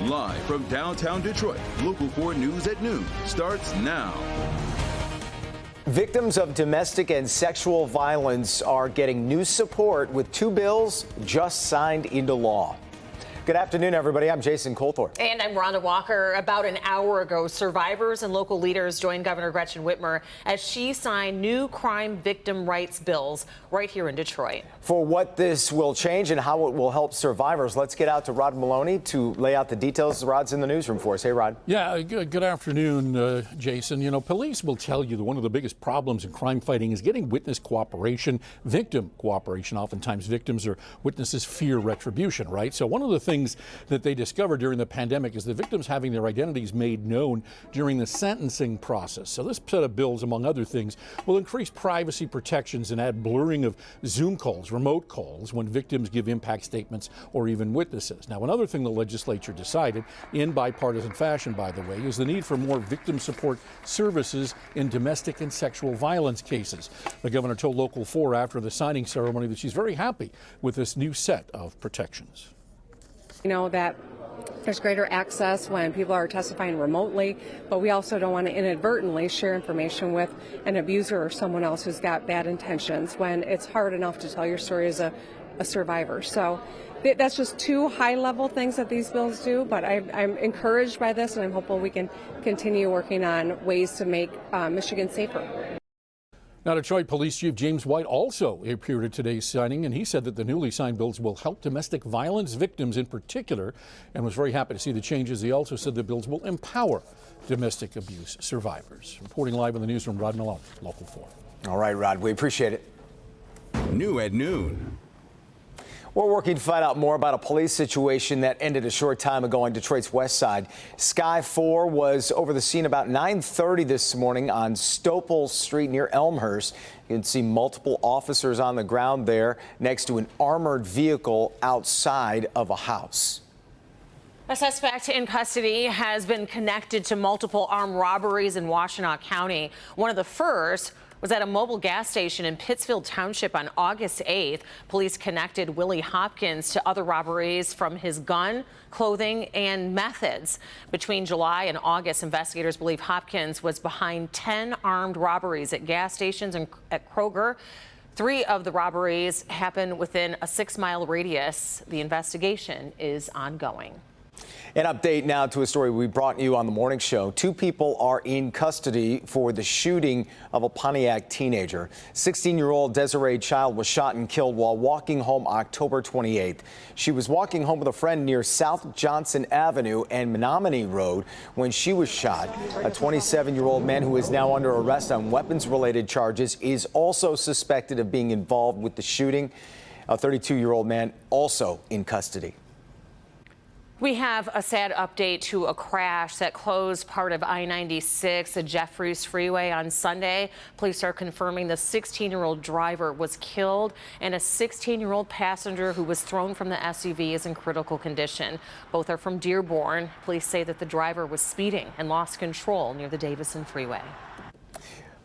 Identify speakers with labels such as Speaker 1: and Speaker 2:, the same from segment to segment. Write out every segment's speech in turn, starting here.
Speaker 1: Live from downtown Detroit, Local 4 News at noon starts now.
Speaker 2: Victims of domestic and sexual violence are getting new support with two bills just signed into law. Good afternoon, everybody. I'm Jason Colthorpe.
Speaker 3: And I'm Rhonda Walker. About an hour ago, survivors and local leaders joined Governor Gretchen Whitmer as she signed new crime victim rights bills right here in Detroit.
Speaker 2: For what this will change and how it will help survivors, let's get out to Rod Maloney to lay out the details. Rod's in the newsroom for us. Hey, Rod.
Speaker 4: Yeah, good afternoon, Jason. You know, police will tell you that one of the biggest problems in crime fighting is getting witness cooperation, victim cooperation. Oftentimes victims or witnesses fear retribution, right? So one of the things that they discovered during the pandemic is the victims having their identities made known during the sentencing process. So this set of bills, among other things, will increase privacy protections and add blurring of Zoom calls, remote calls, when victims give impact statements or even witnesses. Now, another thing the legislature decided, in bipartisan fashion, by the way, is the need for more victim support services in domestic and sexual violence cases. The governor told Local 4 after the signing ceremony that she's very happy with this new set of protections.
Speaker 5: You know that there's greater access when people are testifying remotely, but we also don't want to inadvertently share information with an abuser or someone else who's got bad intentions when it's hard enough to tell your story as a survivor. So that's just two high-level things that these bills do, but I'm encouraged by this, and I'm hopeful we can continue working on ways to make Michigan safer.
Speaker 4: Now, Detroit Police Chief James White also appeared at today's signing, and he said that the newly signed bills will help domestic violence victims in particular, and was very happy to see the changes. He also said the bills will empower domestic abuse survivors. Reporting live in the newsroom, Rod Malone, Local 4.
Speaker 2: All right, Rod, we appreciate it.
Speaker 1: New at noon.
Speaker 2: We're working to find out more about a police situation that ended a short time ago on Detroit's west side. Sky 4 was over the scene about 9:30 this morning on Stopel Street near Elmhurst. You can see multiple officers on the ground there next to an armored vehicle outside of a house.
Speaker 3: A suspect in custody has been connected to multiple armed robberies in Washtenaw County. One of the first was at a mobile gas station in Pittsfield Township on August 8th. Police connected Willie Hopkins to other robberies from his gun, clothing, and methods. Between July and August, investigators believe Hopkins was behind 10 armed robberies at gas stations and at Kroger. 3 of the robberies happened within a 6-mile radius. The investigation is ongoing.
Speaker 2: An update now to a story we brought you on the morning show. 2 people are in custody for the shooting of a Pontiac teenager. 16-year-old Desiree Child was shot and killed while walking home October 28th. She was walking home with a friend near South Johnson Avenue and Menominee Road when she was shot. A 27-year-old man who is now under arrest on weapons-related charges is also suspected of being involved with the shooting. A 32-year-old man also in custody.
Speaker 3: We have a sad update to a crash that closed part of I-96 at Jeffries Freeway on Sunday. Police are confirming the 16-year-old driver was killed and a 16-year-old passenger who was thrown from the SUV is in critical condition. Both are from Dearborn. Police say that the driver was speeding and lost control near the Davison Freeway.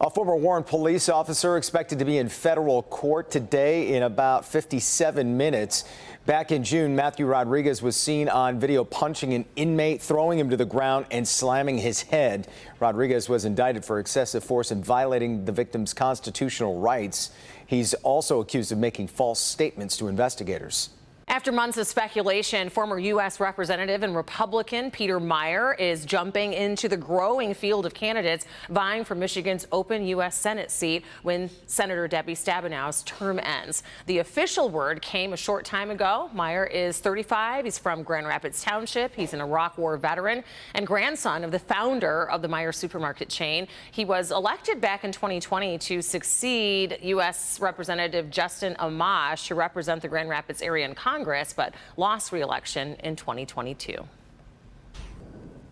Speaker 2: A former Warren police officer expected to be in federal court today in about 57 minutes. Back in June, Matthew Rodriguez was seen on video punching an inmate, throwing him to the ground and slamming his head. Rodriguez was indicted for excessive force and violating the victim's constitutional rights. He's also accused of making false statements to investigators.
Speaker 3: After months of speculation, former U.S. Representative and Republican Peter Meijer is jumping into the growing field of candidates vying for Michigan's open U.S. Senate seat when Senator Debbie Stabenow's term ends. The official word came a short time ago. Meijer is 35. He's from Grand Rapids Township. He's an Iraq War veteran and grandson of the founder of the Meijer supermarket chain. He was elected back in 2020 to succeed U.S. Representative Justin Amash to represent the Grand Rapids area in Congress, but lost re-election in 2022.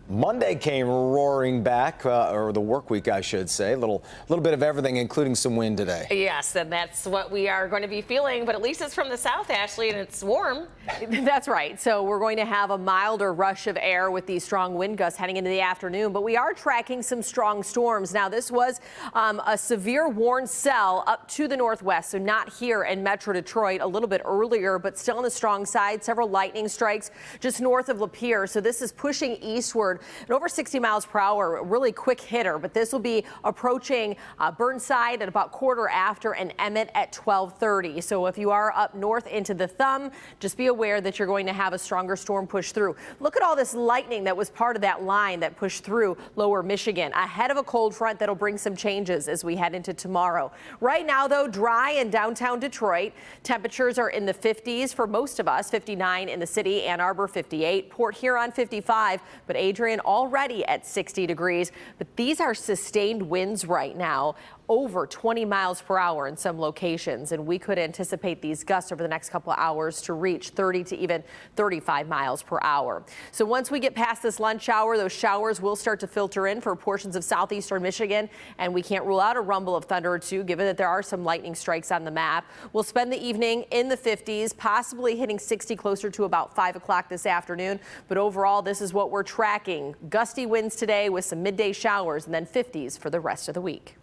Speaker 2: Monday came roaring back, or the work week, I should say. A little bit of everything, including some wind today.
Speaker 3: Yes, and that's what we are going to be feeling, but at least it's from the south, Ashley, and it's warm.
Speaker 6: That's right. So we're going to have a milder rush of air with these strong wind gusts heading into the afternoon, but we are tracking some strong storms. Now, this was a severe warn cell up to the northwest, so not here in Metro Detroit, a little bit earlier, but still on the strong side. Several lightning strikes just north of Lapeer, so this is pushing eastward at over 60 miles per hour, a really quick hitter, but this will be approaching Burnside at about quarter after and Emmett at 12:30. So if you are up north into the Thumb, just be aware that you're going to have a stronger storm push through. Look at all this lightning that was part of that line that pushed through lower Michigan ahead of a cold front that'll bring some changes as we head into tomorrow. Right now, though, dry in downtown Detroit. Temperatures are in the 50s for most of us, 59 in the city, Ann Arbor 58, Port Huron 55, but Adrian already at 60 degrees. But these are sustained winds right now, over 20 miles per hour in some locations, and we could anticipate these gusts over the next couple of hours to reach 30 to even 35 miles per hour. So once we get past this lunch hour, those showers will start to filter in for portions of southeastern Michigan, and we can't rule out a rumble of thunder or two, given that there are some lightning strikes on the map. We'll spend the evening in the 50s, possibly hitting 60 closer to about 5 o'clock this afternoon, but overall, this is what we're tracking. Gusty winds today with some midday showers and then 50s for the rest of the week.